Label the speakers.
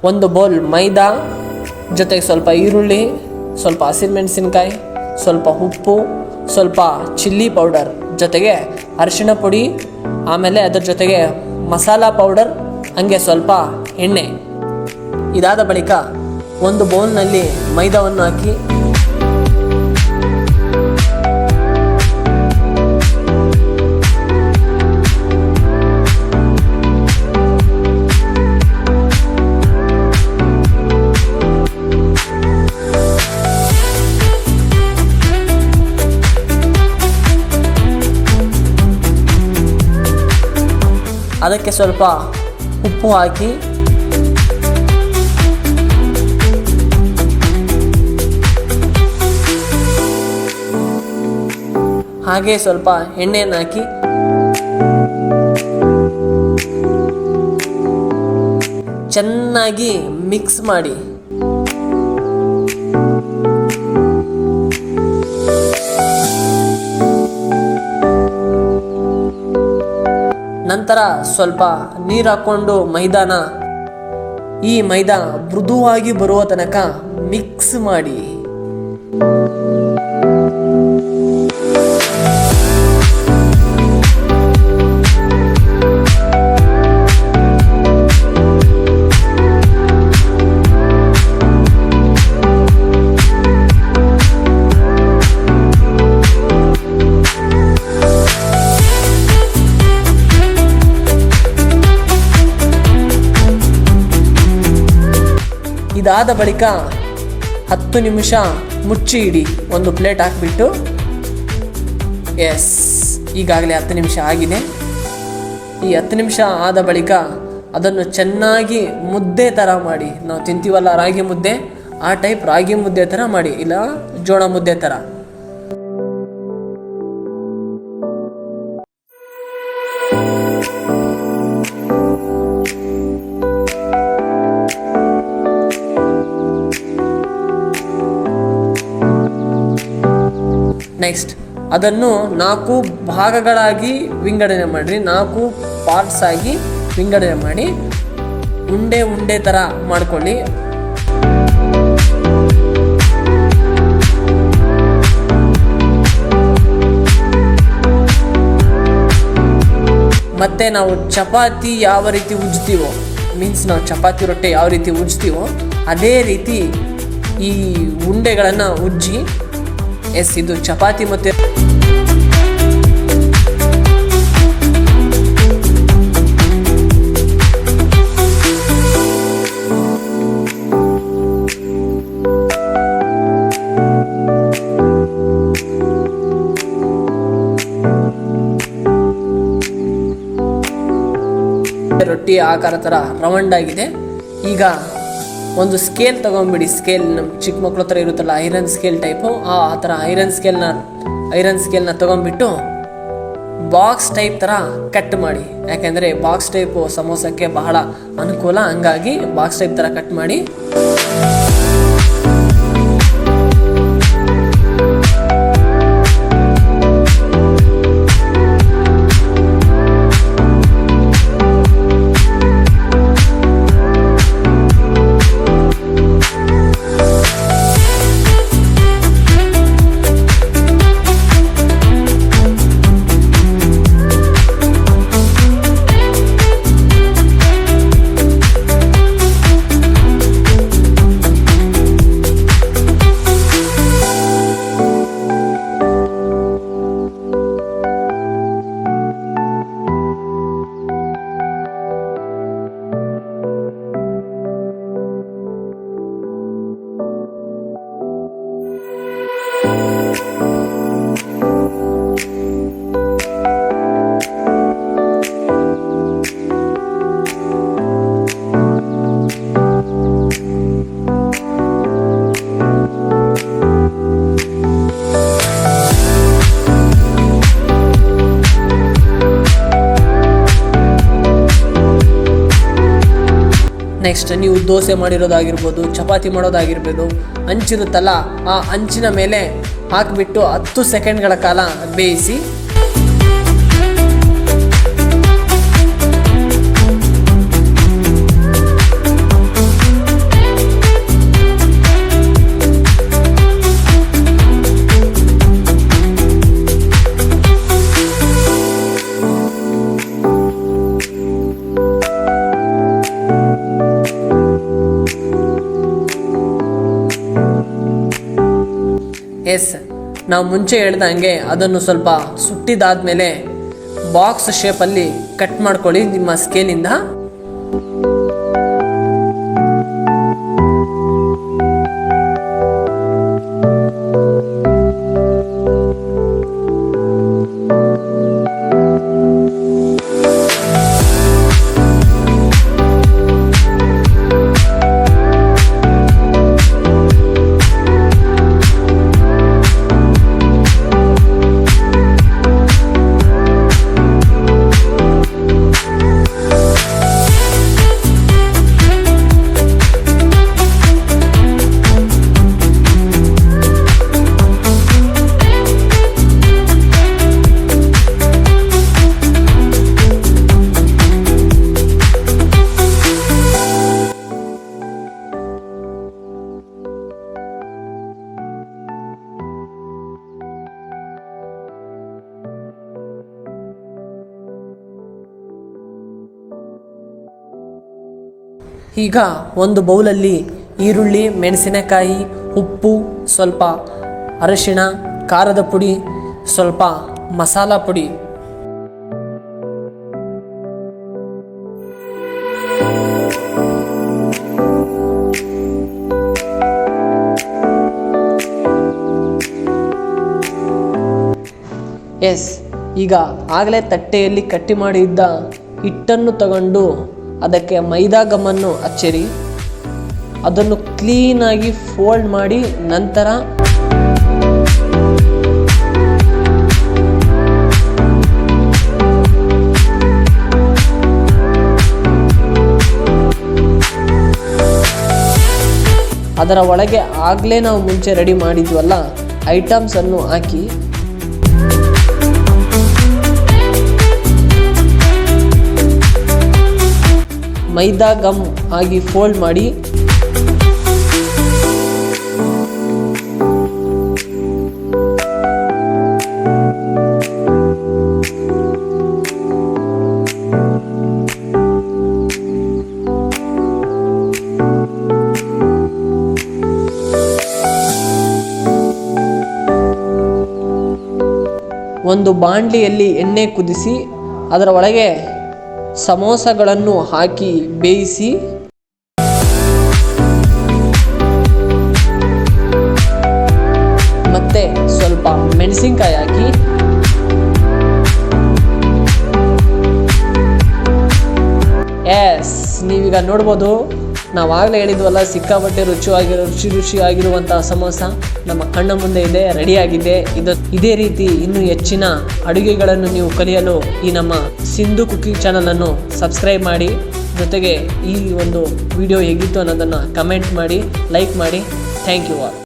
Speaker 1: ಒಂದು ಬೌಲ್ ಮೈದಾ ಜೊತೆಗೆ ಸ್ವಲ್ಪ ಈರುಳ್ಳಿ, ಸ್ವಲ್ಪ ಹಸಿಮೆಣಸಿನ್ಕಾಯಿ, ಸ್ವಲ್ಪ ಉಪ್ಪು, ಸ್ವಲ್ಪ ಚಿಲ್ಲಿ ಪೌಡರ್, ಜೊತೆಗೆ ಅರಿಶಿಣ ಪುಡಿ, ಆಮೇಲೆ ಅದರ ಜೊತೆಗೆ ಮಸಾಲ ಪೌಡರ್, ಹಾಗೆ ಸ್ವಲ್ಪ ಎಣ್ಣೆ. ಇದಾದ ಬಳಿಕ ಒಂದು ಬೌಲ್ನಲ್ಲಿ ಮೈದಾವನ್ನು ಹಾಕಿ ಅದಕ್ಕೆ ಸ್ವಲ್ಪ ಉಪ್ಪು ಹಾಕಿ ಹಾಗೆ ಸ್ವಲ್ಪ ಎಣ್ಣೆಯನ್ನು ಹಾಕಿ ಚೆನ್ನಾಗಿ ಮಿಕ್ಸ್ ಮಾಡಿ ನಂತರ ಸ್ವಲ್ಪ ನೀರು ಹಾಕ್ಕೊಂಡು ಈ ಮೈದಾ ಮೃದುವಾಗಿ ಬರುವ ತನಕ ಮಿಕ್ಸ್ ಮಾಡಿ. ಇದಾದ ಬಳಿಕ 10 ನಿಮಿಷ ಮುಚ್ಚಿ ಇಡಿ. ಒಂದು ಪ್ಲೇಟ್ ಹಾಕಿಬಿಟ್ಟು ಈಗಾಗಲೇ 10 ನಿಮಿಷ ಆಗಿದೆ. ಈ 10 ನಿಮಿಷ ಆದ ಬಳಿಕ ಅದನ್ನು ಚೆನ್ನಾಗಿ ಮುದ್ದೆ ಥರ ಮಾಡಿ. ನಾವು ತಿಂತೀವಲ್ಲ ರಾಗಿ ಮುದ್ದೆ, ಆ ಟೈಪ್ ರಾಗಿ ಮುದ್ದೆ ಥರ ಮಾಡಿ, ಇಲ್ಲ ಜೋಳ ಮುದ್ದೆ ಥರ. ನೆಕ್ಸ್ಟ್ ಅದನ್ನು 4 ಭಾಗಗಳಾಗಿ ವಿಂಗಡಣೆ ಮಾಡಿರಿ. 4 ಪಾರ್ಟ್ಸ್ ಆಗಿ ವಿಂಗಡಣೆ ಮಾಡಿ ಉಂಡೆ ಥರ ಮಾಡ್ಕೊಳ್ಳಿ. ಮತ್ತೆ ನಾವು ಚಪಾತಿ ಯಾವ ರೀತಿ ಉಜ್ತೀವೋ, ನಾವು ಚಪಾತಿ ರೊಟ್ಟೆ ಯಾವ ರೀತಿ ಉಜ್ತೀವೋ ಅದೇ ರೀತಿ ಈ ಉಂಡೆಗಳನ್ನು ಉಜ್ಜಿ. ಇದು ಚಪಾತಿ ಮತ್ತು ರೊಟ್ಟಿ ಆಕಾರ ಥರ ರೌಂಡ್ ಆಗಿದೆ. ಈಗ ಒಂದು ಸ್ಕೇಲ್ ತೊಗೊಂಬಿಡಿ. ಸ್ಕೇಲ್ ನಮ್ಮ ಚಿಕ್ಕ ಮಕ್ಳ ಹತ್ರ ಇರುತ್ತಲ್ಲ, ಐರನ್ ಸ್ಕೇಲ್ ಟೈಪು, ಆ ಥರ ಐರನ್ ಸ್ಕೇಲ್ನ ತೊಗೊಂಡ್ಬಿಟ್ಟು ಬಾಕ್ಸ್ ಟೈಪ್ ಥರ ಕಟ್ ಮಾಡಿ. ಯಾಕೆಂದರೆ ಬಾಕ್ಸ್ ಟೈಪು ಸಮೋಸಕ್ಕೆ ಬಹಳ ಅನುಕೂಲ, ಹಂಗಾಗಿ ಬಾಕ್ಸ್ ಟೈಪ್ ಥರ ಕಟ್ ಮಾಡಿ. ನೆಕ್ಸ್ಟ್ ನೀವು ದೋಸೆ ಮಾಡಿರೋದಾಗಿರ್ಬೋದು, ಚಪಾತಿ ಮಾಡೋದಾಗಿರ್ಬೋದು, ಹಂಚಿರುತ್ತಲ್ಲ ಆ ಹಂಚಿನ ಮೇಲೆ ಹಾಕಿಬಿಟ್ಟು 10 ಸೆಕೆಂಡ್ಗಳ ಕಾಲ ಬೇಯಿಸಿ. ಎಸ್, ನಾವು ಮುಂಚೆ ಹೇಳ್ದಂಗೆ ಅದನ್ನು ಸ್ವಲ್ಪ ಸುಟ್ಟಿದಾದ್ಮೇಲೆ ಬಾಕ್ಸ್ ಶೇಪಲ್ಲಿ ಕಟ್ ಮಾಡ್ಕೊಳ್ಳಿ ನಿಮ್ಮ ಸ್ಕೇಲಿಂದ. ಈಗ ಒಂದು ಬೌಲಲ್ಲಿ ಈರುಳ್ಳಿ, ಮೆಣಸಿನಕಾಯಿ, ಉಪ್ಪು, ಸ್ವಲ್ಪ ಅರಿಶಿಣ, ಖಾರದ ಪುಡಿ, ಸ್ವಲ್ಪ ಮಸಾಲ ಪುಡಿ, ಈಗ ಆಗಲೇ ತಟ್ಟೆಯಲ್ಲಿ ಕಟ್ಟಿ ಮಾಡಿದ್ದ ಹಿಟ್ಟನ್ನು ತಗೊಂಡು ಅದಕ್ಕೆ ಮೈದಾ ಗಮ್ಮನ್ನು ಹಚ್ಚಿರಿ. ಅದನ್ನು ಕ್ಲೀನಾಗಿ ಫೋಲ್ಡ್ ಮಾಡಿ ನಂತರ ಅದರ ಒಳಗೆ ಆಗಲೇ ನಾವು ಮುಂಚೆ ರೆಡಿ ಮಾಡಿದ್ವಲ್ಲ ಐಟಮ್ಸನ್ನು ಹಾಕಿ ಮೈದಾ ಗಮ್ ಆಗಿ ಫೋಲ್ಡ್ ಮಾಡಿ ಒಂದು ಬಾಂಡ್ಲಿಯಲ್ಲಿ ಎಣ್ಣೆ ಕುದಿಸಿ ಅದರ ಒಳಗೆ ಸಮೋಸಗಳನ್ನು ಹಾಕಿ ಬೇಯಿಸಿ ಮತ್ತೆ ಸ್ವಲ್ಪ ಮೆಣಸಿನಕಾಯಿ ಹಾಕಿ ನೀವೀಗ ನೋಡ್ಬೋದು, ನಾವಾಗಲೇ ಹೇಳಿದ್ವಲ್ಲ ಸಿಕ್ಕಾಪಟ್ಟೆ ರುಚಿಯಾಗಿರುವಂತಹ ಸಮೋಸ ನಮ್ಮ ಕಣ್ಣ ಮುಂದೆ ಇದೆ, ರೆಡಿಯಾಗಿದೆ. ಇದೇ ರೀತಿ ಇನ್ನೂ ಹೆಚ್ಚಿನ ಅಡುಗೆಗಳನ್ನು ನೀವು ಕಲಿಯಲು ಈ ನಮ್ಮ ಸಿಂಧು ಕುಕಿಂಗ್ ಚಾನಲನ್ನು ಸಬ್ಸ್ಕ್ರೈಬ್ ಮಾಡಿ. ಜೊತೆಗೆ ಈ ಒಂದು ವಿಡಿಯೋ ಹೇಗಿತ್ತು ಅನ್ನೋದನ್ನು ಕಮೆಂಟ್ ಮಾಡಿ, ಲೈಕ್ ಮಾಡಿ. Thank you all.